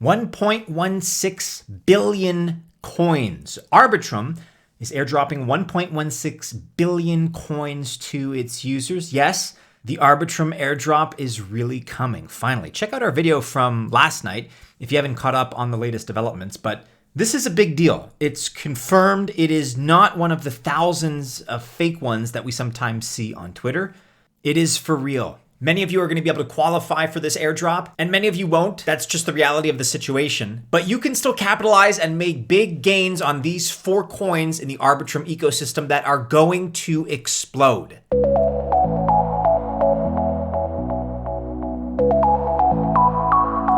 1.16 billion coins. Arbitrum is airdropping 1.16 billion coins to its users. Yes, the Arbitrum airdrop is really coming, finally. Check out our video from last night if you haven't caught up on the latest developments, but this is a big deal. It's confirmed. It is not one of the thousands of fake ones that we sometimes see on Twitter. It is for real. Many of you are going to be able to qualify for this airdrop, and many of you won't. That's just the reality of the situation. But you can still capitalize and make big gains on these 4 coins in the Arbitrum ecosystem that are going to explode.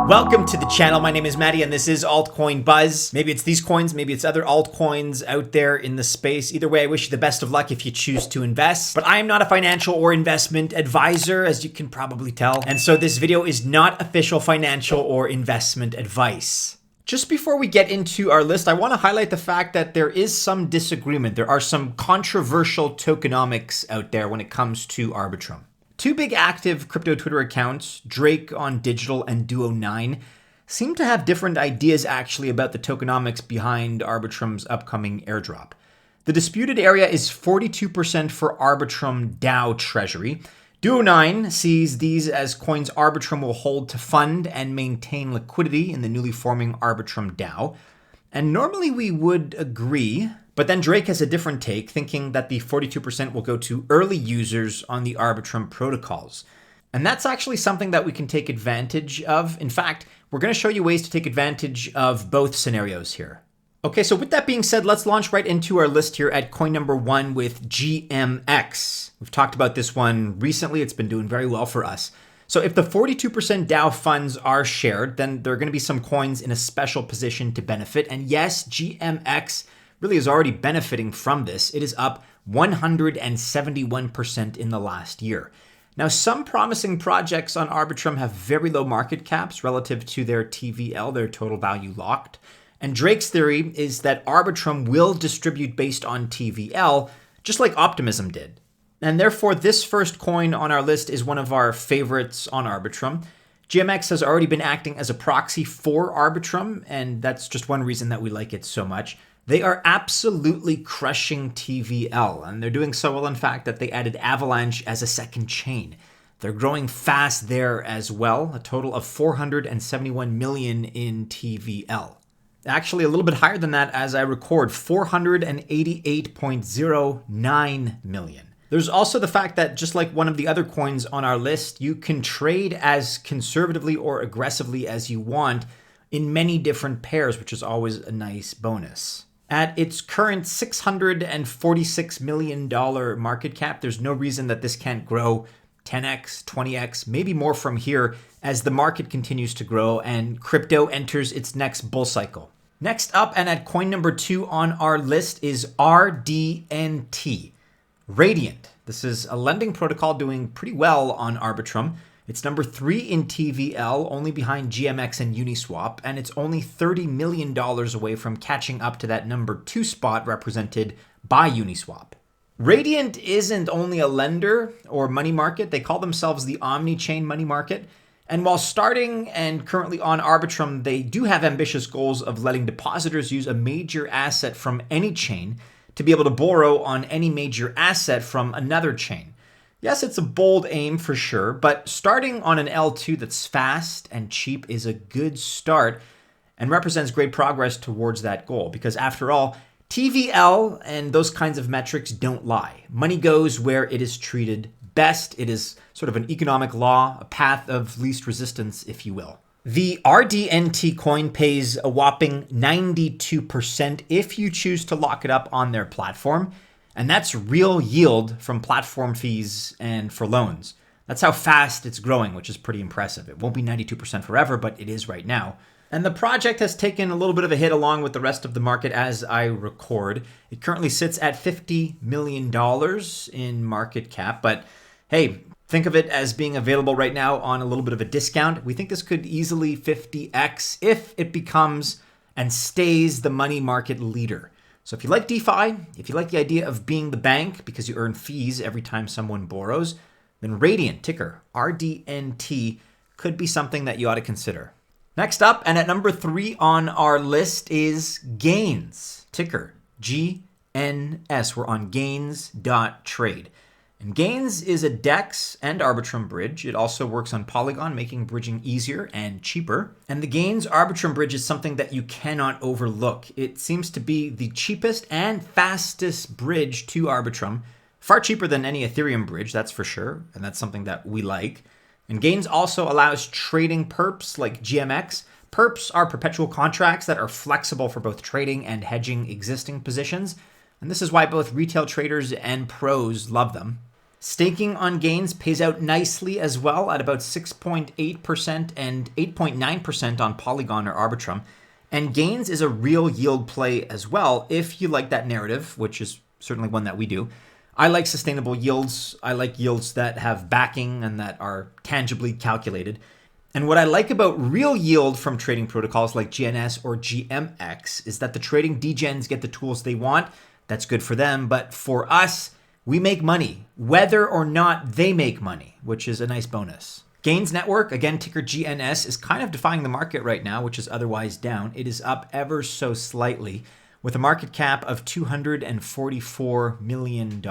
Welcome to the channel. My name is Maddie and this is Altcoin Buzz. Maybe it's these coins, maybe it's other altcoins out there in the space. Either way, I wish you the best of luck if you choose to invest. But I am not a financial or investment advisor, as you can probably tell. And so this video is not official financial or investment advice. Just before we get into our list, I want to highlight the fact that there is some disagreement. There are some controversial tokenomics out there when it comes to Arbitrum. 2 big active crypto Twitter accounts, Drake on Digital and Duo9, seem to have different ideas actually about the tokenomics behind Arbitrum's upcoming airdrop. The disputed area is 42% for Arbitrum DAO Treasury. Duo9 sees these as coins Arbitrum will hold to fund and maintain liquidity in the newly forming Arbitrum DAO. And normally we would agree, but then Drake has a different take, thinking that the 42% will go to early users on the Arbitrum protocols. And that's actually something that we can take advantage of. In fact, we're going to show you ways to take advantage of both scenarios here. Okay, so with that being said, let's launch right into our list here at coin number 1 with GMX. We've talked about this one recently. It's been doing very well for us. So if the 42% DAO funds are shared, then there are going to be some coins in a special position to benefit. And yes, GMX really is already benefiting from this. It is up 171% in the last year. Now, some promising projects on Arbitrum have very low market caps relative to their TVL, their total value locked. And Drake's theory is that Arbitrum will distribute based on TVL, just like Optimism did. And therefore, this first coin on our list is one of our favorites on Arbitrum. GMX has already been acting as a proxy for Arbitrum, and that's just one reason that we like it so much. They are absolutely crushing TVL, and they're doing so well, in fact, that they added Avalanche as a second chain. They're growing fast there as well, a total of 471 million in TVL. Actually, a little bit higher than that as I record, 488.09 million. There's also the fact that just like one of the other coins on our list, you can trade as conservatively or aggressively as you want in many different pairs, which is always a nice bonus. At its current $646 million market cap, there's no reason that this can't grow 10x, 20x, maybe more from here as the market continues to grow and crypto enters its next bull cycle. Next up, and at coin number 2 on our list, is RDNT. Radiant. This is a lending protocol doing pretty well on Arbitrum. It's number 3 in TVL, only behind GMX and Uniswap, and it's only $30 million away from catching up to that number 2 spot represented by Uniswap. Radiant isn't only a lender or money market, they call themselves the omni-chain money market. And while starting and currently on Arbitrum, they do have ambitious goals of letting depositors use a major asset from any chain to be able to borrow on any major asset from another chain. Yes, it's a bold aim for sure, but starting on an L2 that's fast and cheap is a good start and represents great progress towards that goal. Because after all, TVL and those kinds of metrics don't lie. Money goes where it is treated best. It is sort of an economic law, a path of least resistance, if you will. The RDNT coin pays a whopping 92% if you choose to lock it up on their platform. And that's real yield from platform fees and for loans. That's how fast it's growing, which is pretty impressive. It won't be 92% forever, but it is right now. And the project has taken a little bit of a hit along with the rest of the market as I record. It currently sits at $50 million in market cap, but hey, think of it as being available right now on a little bit of a discount. We think this could easily 50x if it becomes and stays the money market leader. So if you like DeFi, if you like the idea of being the bank because you earn fees every time someone borrows, then Radiant, ticker RDNT, could be something that you ought to consider. Next up, and at number 3 on our list, is Gains, ticker GNS. We're on gains.trade. And Gains is a DEX and Arbitrum bridge. It also works on Polygon, making bridging easier and cheaper. And the Gains Arbitrum bridge is something that you cannot overlook. It seems to be the cheapest and fastest bridge to Arbitrum. Far cheaper than any Ethereum bridge, that's for sure. And that's something that we like. And Gains also allows trading perps like GMX. Perps are perpetual contracts that are flexible for both trading and hedging existing positions. And this is why both retail traders and pros love them. Staking on Gains pays out nicely as well at about 6.8% and 8.9% on Polygon or Arbitrum. And Gains is a real yield play as well if you like that narrative, which is certainly one that we do. I like sustainable yields. I like yields that have backing and that are tangibly calculated. And what I like about real yield from trading protocols like GNS or GMX is that the trading degens get the tools they want. That's good for them. But for us, we make money, whether or not they make money, which is a nice bonus. Gains Network, again, ticker GNS, is kind of defying the market right now, which is otherwise down. It is up ever so slightly with a market cap of $244 million.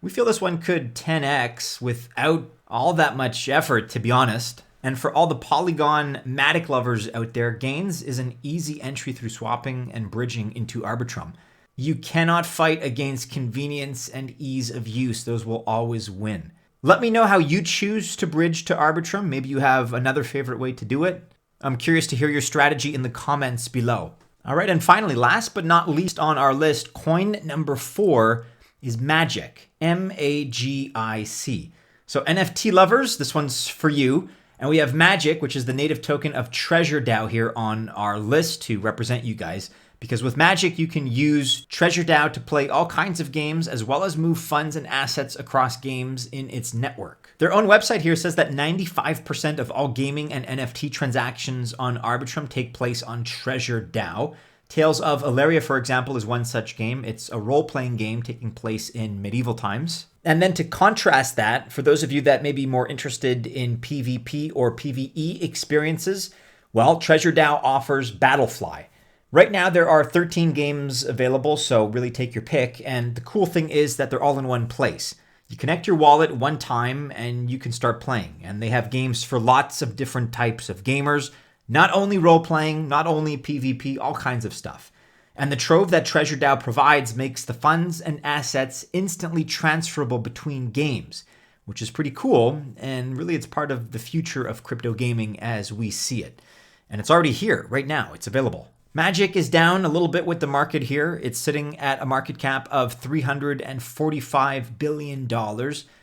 We feel this one could 10x without all that much effort, to be honest. And for all the Polygon Matic lovers out there, Gains is an easy entry through swapping and bridging into Arbitrum. You cannot fight against convenience and ease of use. Those will always win. Let me know how you choose to bridge to Arbitrum. Maybe you have another favorite way to do it. I'm curious to hear your strategy in the comments below. All right, and finally, last but not least on our list, coin number 4 is Magic, MAGIC. So NFT lovers, this one's for you. And we have Magic, which is the native token of Treasure DAO here on our list to represent you guys. Because with Magic, you can use Treasure DAO to play all kinds of games, as well as move funds and assets across games in its network. Their own website here says that 95% of all gaming and NFT transactions on Arbitrum take place on Treasure DAO. Tales of Ilaria, for example, is one such game. It's a role-playing game taking place in medieval times. And then to contrast that, for those of you that may be more interested in PvP or PvE experiences, well, Treasure DAO offers Battlefly. Right now, there are 13 games available, so really take your pick. And the cool thing is that they're all in one place. You connect your wallet one time and you can start playing. And they have games for lots of different types of gamers, not only role-playing, not only PvP, all kinds of stuff. And the trove that Treasure DAO provides makes the funds and assets instantly transferable between games, which is pretty cool. And really, it's part of the future of crypto gaming as we see it. And it's already here right now. It's available. Magic is down a little bit with the market here. It's sitting at a market cap of $345 billion.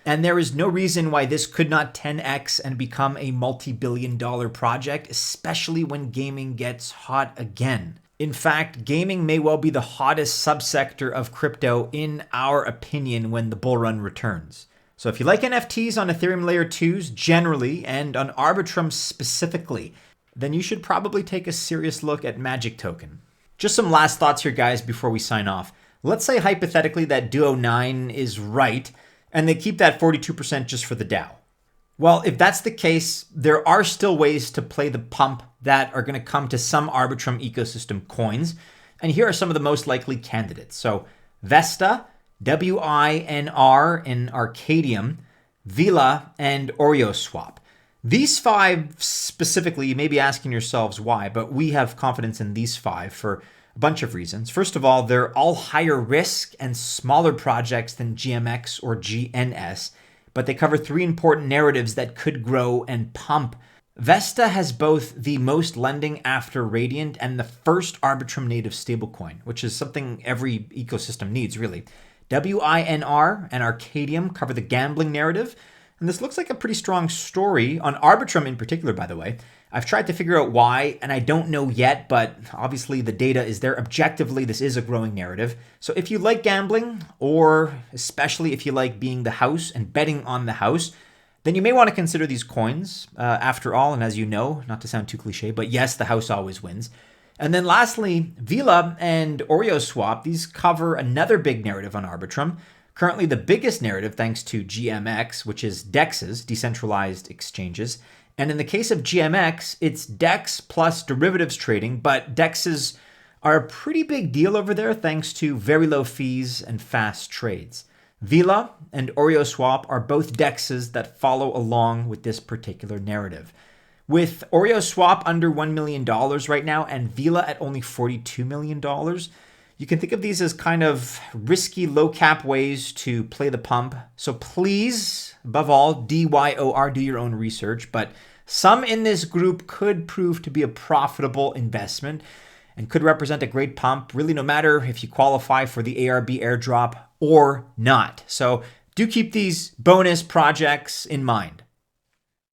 And there is no reason why this could not 10x and become a multi-billion-dollar project, especially when gaming gets hot again. In fact, gaming may well be the hottest subsector of crypto in our opinion when the bull run returns. So if you like NFTs on Ethereum Layer 2s generally and on Arbitrum specifically, then you should probably take a serious look at Magic Token. Just some last thoughts here, guys, before we sign off. Let's say hypothetically that Duo 9 is right, and they keep that 42% just for the DAO. Well, if that's the case, there are still ways to play the pump that are going to come to some Arbitrum ecosystem coins, and here are some of the most likely candidates. So Vesta, WINR in Arcadium, Vila, and OreoSwap. These 5 specifically, you may be asking yourselves why, but we have confidence in these 5 for a bunch of reasons. First of all, they're all higher risk and smaller projects than GMX or GNS, but they cover 3 important narratives that could grow and pump. Vesta has both the most lending after Radiant and the first Arbitrum native stablecoin, which is something every ecosystem needs, really. WINR and Arcadium cover the gambling narrative. And this looks like a pretty strong story on Arbitrum in particular, by the way. I've tried to figure out why, and I don't know yet, but obviously the data is there. Objectively, this is a growing narrative. So if you like gambling, or especially if you like being the house and betting on the house, then you may want to consider these coins. After all, and as you know, not to sound too cliche, but yes, the house always wins. And then lastly, Vila and OreoSwap, these cover another big narrative on Arbitrum. Currently the biggest narrative, thanks to GMX, which is DEXs, decentralized exchanges, And in the case of GMX, it's DEX plus derivatives trading, but DEXs are a pretty big deal over there thanks to very low fees and fast trades. Vila and OreoSwap are both DEXs that follow along with this particular narrative. With OreoSwap under $1 million right now and Vila at only $42 million, you can think of these as kind of risky, low-cap ways to play the pump. So please, above all, DYOR, do your own research. But some in this group could prove to be a profitable investment and could represent a great pump, really no matter if you qualify for the ARB airdrop or not. So do keep these bonus projects in mind.